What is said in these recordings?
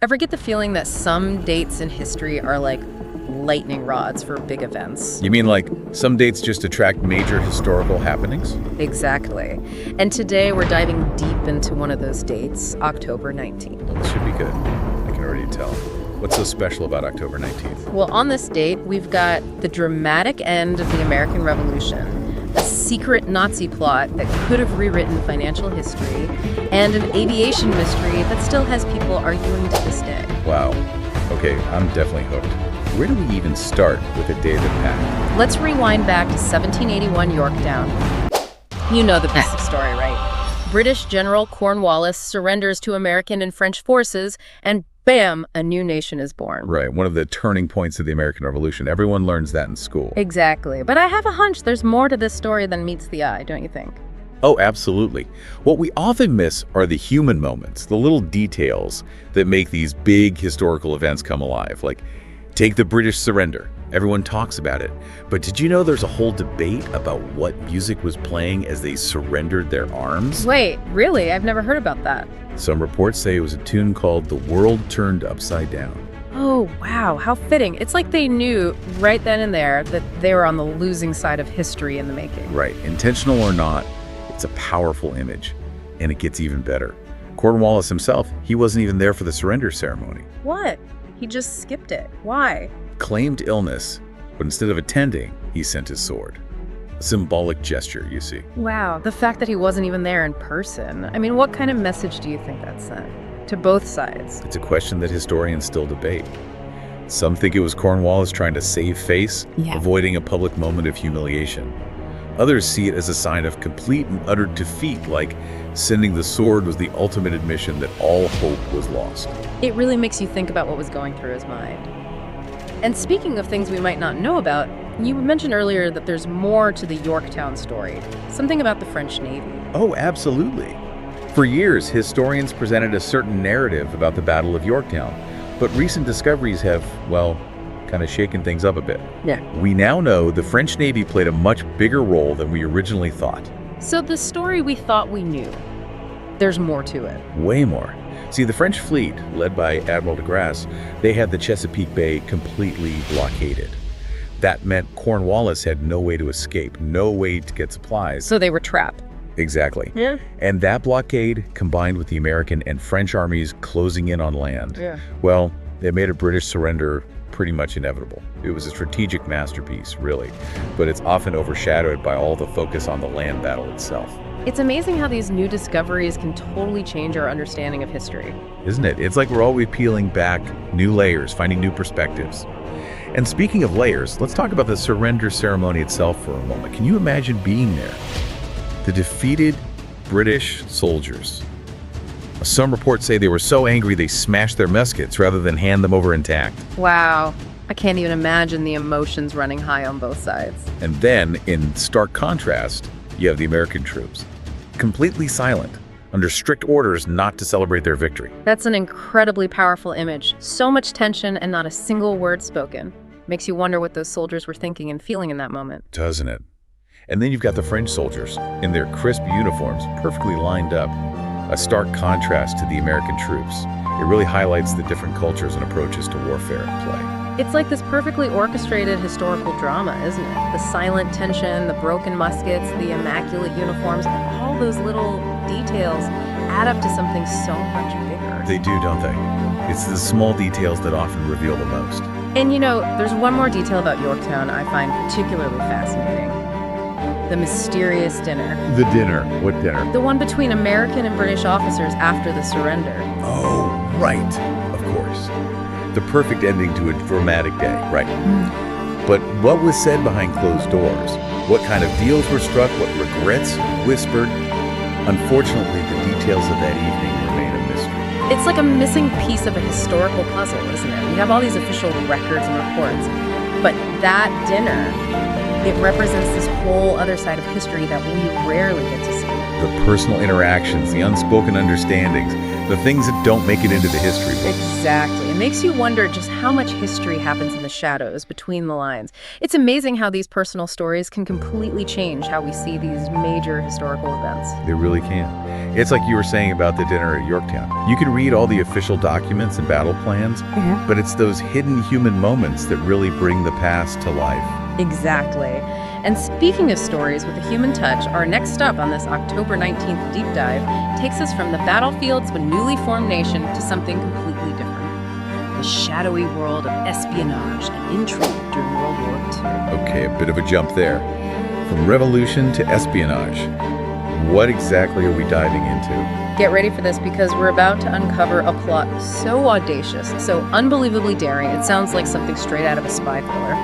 Ever get the feeling that some dates in history are like lightning rods for big events? You mean like some dates just attract major historical happenings? Exactly. And today we're diving deep into one of those dates, October 19th. This should be good. I can already tell. What's so special about October 19th? Well, on this date, we've got the dramatic end of the American Revolution, a secret Nazi plot that could have rewritten financial history, and an aviation mystery that still has people arguing to this day. Wow. Okay, I'm definitely hooked. Where do we even start with a day that happened? Let's rewind back to 1781 Yorktown. You know the basic story, right? British General Cornwallis surrenders to American and French forces, and bam, a new nation is born. Right, one of the turning points of the American Revolution. Everyone learns that in school. Exactly. But I have a hunch there's more to this story than meets the eye, don't you think? Oh, absolutely. What we often miss are the human moments, the little details that make these big historical events come alive. Like, take the British surrender. Everyone talks about it. But did you know there's a whole debate about what music was playing as they surrendered their arms? Wait, really? I've never heard about that. Some reports say it was a tune called The World Turned Upside Down. Oh, wow, how fitting. It's like they knew right then and there that they were on the losing side of history in the making. Right, intentional or not, it's a powerful image, and it gets even better. Cornwallis himself, he wasn't even there for the surrender ceremony. What? He just skipped it. Why? Claimed illness, but instead of attending, he sent his sword. A symbolic gesture, you see. Wow, the fact that he wasn't even there in person. I mean, what kind of message do you think that sent? To both sides? It's a question that historians still debate. Some think it was Cornwallis trying to save face, avoiding a public moment of humiliation. Others see it as a sign of complete and utter defeat, like sending the sword was the ultimate admission that all hope was lost. It really makes you think about what was going through his mind. And speaking of things we might not know about, you mentioned earlier that there's more to the Yorktown story. Something about the French Navy. Oh, absolutely. For years, historians presented a certain narrative about the Battle of Yorktown, but recent discoveries have, well, kind of shaken things up a bit. Yeah. We now know the French Navy played a much bigger role than we originally thought. So the story we thought we knew, there's more to it. Way more. See, the French fleet, led by Admiral de Grasse, they had the Chesapeake Bay completely blockaded. That meant Cornwallis had no way to escape, no way to get supplies. So they were trapped. Exactly. Yeah. And that blockade, combined with the American and French armies closing in on land, well, it made a British surrender pretty much inevitable. It was a strategic masterpiece, really, but it's often overshadowed by all the focus on the land battle itself. It's amazing how these new discoveries can totally change our understanding of history. Isn't it? It's like we're always peeling back new layers, finding new perspectives. And speaking of layers, let's talk about the surrender ceremony itself for a moment. Can you imagine being there? The defeated British soldiers. Some reports say they were so angry they smashed their muskets rather than hand them over intact. Wow. I can't even imagine the emotions running high on both sides. And then, in stark contrast, you have the American troops, completely silent, under strict orders not to celebrate their victory. That's an incredibly powerful image. So much tension and not a single word spoken. Makes you wonder what those soldiers were thinking and feeling in that moment. Doesn't it? And then you've got the French soldiers, in their crisp uniforms, perfectly lined up. A stark contrast to the American troops. It really highlights the different cultures and approaches to warfare at play. It's like this perfectly orchestrated historical drama, isn't it? The silent tension, the broken muskets, the immaculate uniforms, all those little details add up to something so much bigger. They do, don't they? It's the small details that often reveal the most. And you know, there's one more detail about Yorktown I find particularly fascinating. The mysterious dinner. The dinner. What dinner? The one between American and British officers after the surrender. Oh, right. Of course. The perfect ending to a dramatic day, right. But what was said behind closed doors? What kind of deals were struck? What regrets whispered? Unfortunately, the details of that evening remain a mystery. It's like a missing piece of a historical puzzle, isn't it? We have all these official records and reports, but that dinner, it represents this whole other side of history that we rarely get to see. The personal interactions, the unspoken understandings, The things that don't make it into the history books. Exactly. It makes you wonder just how much history happens in the shadows, between the lines. It's amazing how these personal stories can completely change how we see these major historical events. They really can. It's like you were saying about the dinner at Yorktown. You can read all the official documents and battle plans, but it's those hidden human moments that really bring the past to life. Exactly. And speaking of stories with a human touch, our next stop on this October 19th deep dive takes us from the battlefields of a newly formed nation to something completely different. The shadowy world of espionage and intrigue during World War II. Okay, a bit of a jump there. From revolution to espionage. What exactly are we diving into? Get ready for this because we're about to uncover a plot so audacious, so unbelievably daring, it sounds like something straight out of a spy thriller.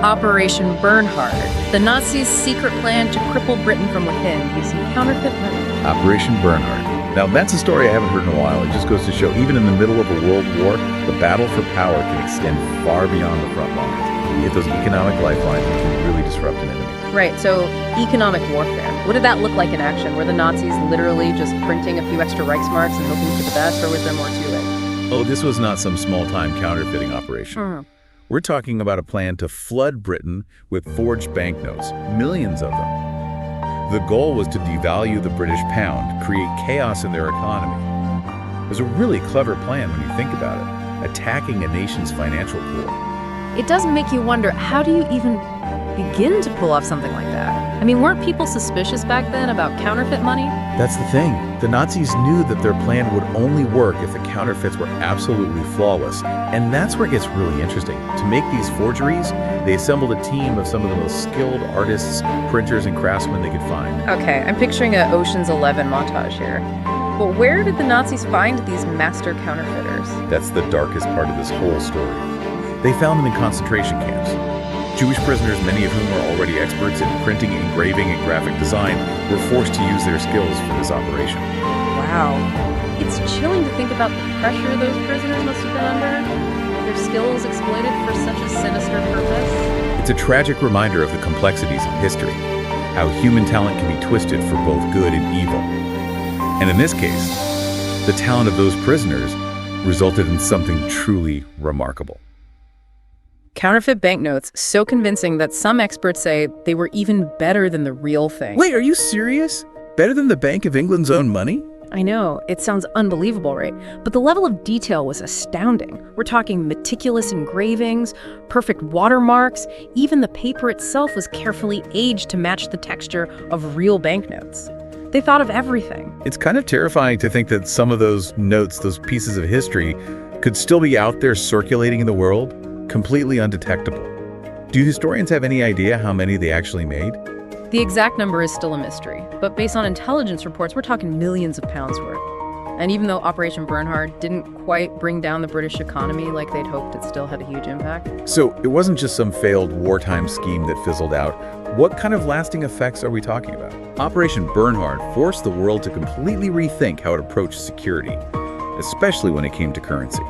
Operation Bernhard, the Nazis' secret plan to cripple Britain from within using counterfeit money. Operation Bernhard. Now, that's a story I haven't heard in a while. It just goes to show, even in the middle of a world war, the battle for power can extend far beyond the front lines. You hit those economic lifelines and can really disrupt an enemy. Right, so economic warfare. What did that look like in action? Were the Nazis literally just printing a few extra Reichsmarks and hoping for the best, or was there more to it? Oh, this was not some small-time counterfeiting operation. We're talking about a plan to flood Britain with forged banknotes, millions of them. The goal was to devalue the British pound, create chaos in their economy. It was a really clever plan when you think about it, attacking a nation's financial core. It does make you wonder, how do you even begin to pull off something like that? I mean, weren't people suspicious back then about counterfeit money? That's the thing. The Nazis knew that their plan would only work if the counterfeits were absolutely flawless. And that's where it gets really interesting. To make these forgeries, they assembled a team of some of the most skilled artists, printers, and craftsmen they could find. Okay, I'm picturing a Ocean's 11 montage here. But where did the Nazis find these master counterfeiters? That's the darkest part of this whole story. They found them in concentration camps. Jewish prisoners, many of whom were already experts in printing, engraving, and graphic design, were forced to use their skills for this operation. Wow. It's chilling to think about the pressure those prisoners must have been under. Their skills exploited for such a sinister purpose. It's a tragic reminder of the complexities of history, how human talent can be twisted for both good and evil. And in this case, the talent of those prisoners resulted in something truly remarkable. Counterfeit banknotes, so convincing that some experts say they were even better than the real thing. Wait, are you serious? Better than the Bank of England's own money? I know, it sounds unbelievable, right? But the level of detail was astounding. We're talking meticulous engravings, perfect watermarks, even the paper itself was carefully aged to match the texture of real banknotes. They thought of everything. It's kind of terrifying to think that some of those notes, those pieces of history, could still be out there circulating in the world, completely undetectable. Do historians have any idea how many they actually made? The exact number is still a mystery, but based on intelligence reports, we're talking millions of pounds worth. And even though Operation Bernhard didn't quite bring down the British economy like they'd hoped, it still had a huge impact. So it wasn't just some failed wartime scheme that fizzled out. What kind of lasting effects are we talking about? Operation Bernhard forced the world to completely rethink how it approached security, especially when it came to currency.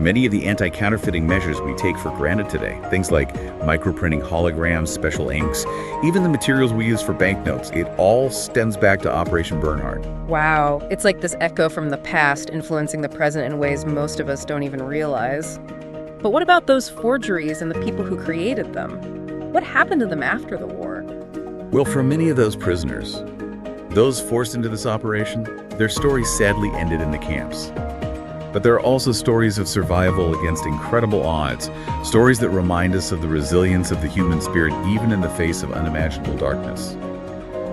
Many of the anti-counterfeiting measures we take for granted today, things like microprinting holograms, special inks, even the materials we use for banknotes, it all stems back to Operation Bernhard. Wow, it's like this echo from the past influencing the present in ways most of us don't even realize. But what about those forgeries and the people who created them? What happened to them after the war? Well, for many of those prisoners, those forced into this operation, their stories sadly ended in the camps. But there are also stories of survival against incredible odds, stories that remind us of the resilience of the human spirit even in the face of unimaginable darkness.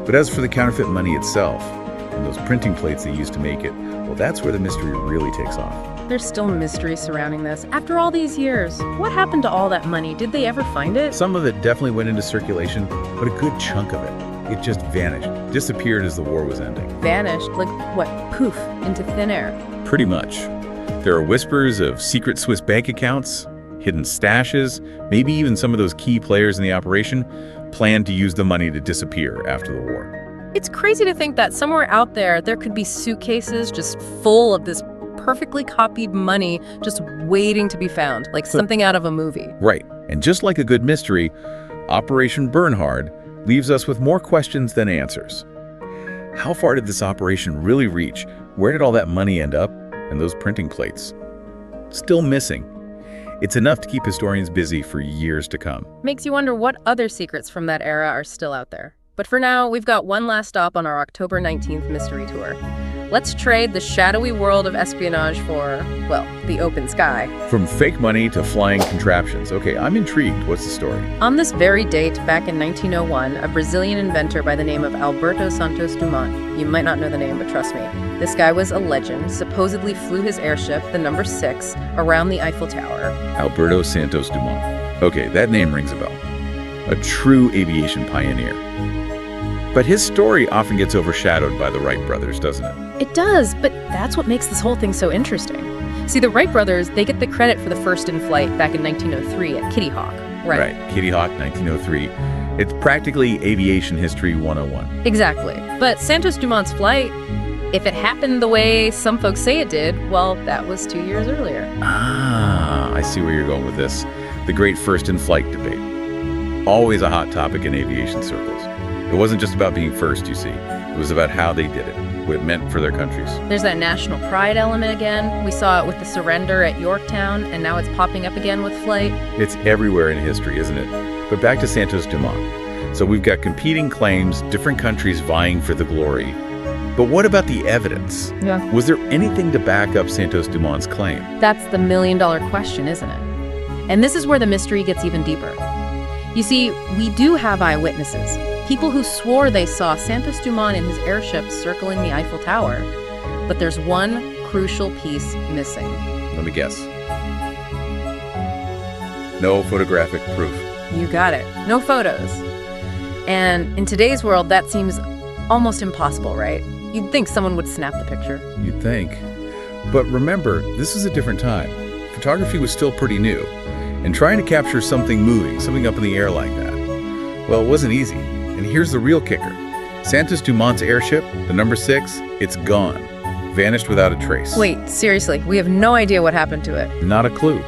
But as for the counterfeit money itself, and those printing plates they used to make it, well, that's where the mystery really takes off. There's still mystery surrounding this. After all these years, what happened to all that money? Did they ever find it? Some of it definitely went into circulation, but a good chunk of it just vanished, disappeared as the war was ending. Vanished? Like what? Poof, into thin air? Pretty much. There are whispers of secret Swiss bank accounts, hidden stashes, maybe even some of those key players in the operation planned to use the money to disappear after the war. It's crazy to think that somewhere out there could be suitcases just full of this perfectly copied money just waiting to be found, like something out of a movie. Right. And just like a good mystery, Operation Bernhard leaves us with more questions than answers. How far did this operation really reach? Where did all that money end up? And those printing plates? Still missing. It's enough to keep historians busy for years to come. Makes you wonder what other secrets from that era are still out there. But for now, we've got one last stop on our October 19th mystery tour. Let's trade the shadowy world of espionage for, well, the open sky. From fake money to flying contraptions. Okay, I'm intrigued. What's the story? On this very date, back in 1901, a Brazilian inventor by the name of Alberto Santos Dumont, you might not know the name, but trust me, this guy was a legend, supposedly flew his airship, the number 6, around the Eiffel Tower. Alberto Santos Dumont. Okay, that name rings a bell. A true aviation pioneer. But his story often gets overshadowed by the Wright brothers, doesn't it? It does, but that's what makes this whole thing so interesting. See, the Wright brothers, they get the credit for the first in flight back in 1903 at Kitty Hawk. Right, Kitty Hawk, 1903. It's practically aviation history 101. Exactly. But Santos Dumont's flight, if it happened the way some folks say it did, well, that was 2 years earlier. Ah, I see where you're going with this. The great first in flight debate. Always a hot topic in aviation circles. It wasn't just about being first, you see. It was about how they did it, what it meant for their countries. There's that national pride element again. We saw it with the surrender at Yorktown, and now it's popping up again with flight. It's everywhere in history, isn't it? But back to Santos Dumont. So we've got competing claims, different countries vying for the glory. But what about the evidence? Yeah. Was there anything to back up Santos Dumont's claim? That's the million-dollar question, isn't it? And this is where the mystery gets even deeper. You see, we do have eyewitnesses. People who swore they saw Santos Dumont in his airship circling the Eiffel Tower. But there's one crucial piece missing. Let me guess. No photographic proof. You got it. No photos. And in today's world, that seems almost impossible, right? You'd think someone would snap the picture. You'd think. But remember, this is a different time. Photography was still pretty new. And trying to capture something moving, something up in the air like that, well, it wasn't easy. And here's the real kicker. Santos Dumont's airship, the number 6, it's gone. Vanished without a trace. Wait, seriously, we have no idea what happened to it. Not a clue.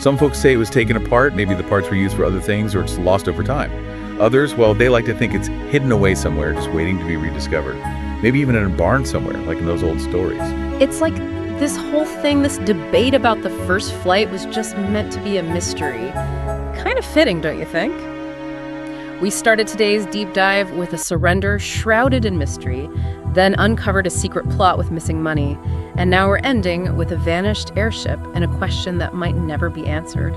Some folks say it was taken apart, maybe the parts were used for other things, or it's lost over time. Others, well, they like to think it's hidden away somewhere, just waiting to be rediscovered. Maybe even in a barn somewhere, like in those old stories. It's like this whole thing, this debate about the first flight was just meant to be a mystery. Kind of fitting, don't you think? We started today's deep dive with a surrender shrouded in mystery, then uncovered a secret plot with missing money, and now we're ending with a vanished airship and a question that might never be answered.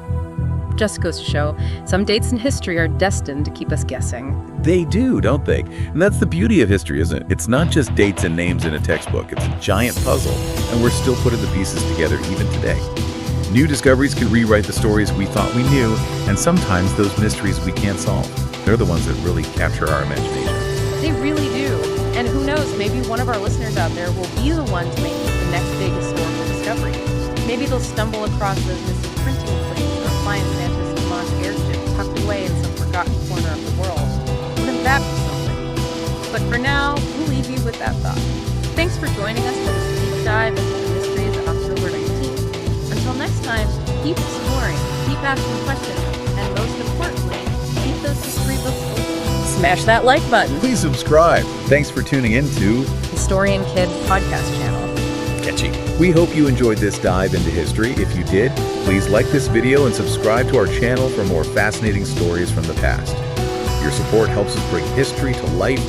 Just goes to show, some dates in history are destined to keep us guessing. They do, don't they? And that's the beauty of history, isn't it? It's not just dates and names in a textbook. It's a giant puzzle, and we're still putting the pieces together even today. New discoveries can rewrite the stories we thought we knew, and sometimes those mysteries we can't solve. They're the ones that really capture our imagination. They really do. And who knows, maybe one of our listeners out there will be the one to make the next big historical discovery. Maybe they'll stumble across those missing printing plates or find Santos Dumont's airship tucked away in some forgotten corner of the world. Wouldn't that be something? But for now, we'll leave you with that thought. Thanks for joining us for this deep dive into the mysteries of October 19th. Until next time, keep exploring, keep asking questions, and most importantly, keep those history books open. Smash that like button. Please subscribe. Thanks for tuning in to HistorianKid podcast channel. Catchy. We hope you enjoyed this dive into history. If you did, please like this video and subscribe to our channel for more fascinating stories from the past. Your support helps us bring history to life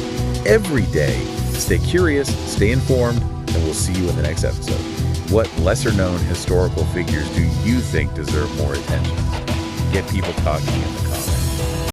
every day. Stay curious, stay informed, and we'll see you in the next episode. What lesser-known historical figures do you think deserve more attention? Get people talking in the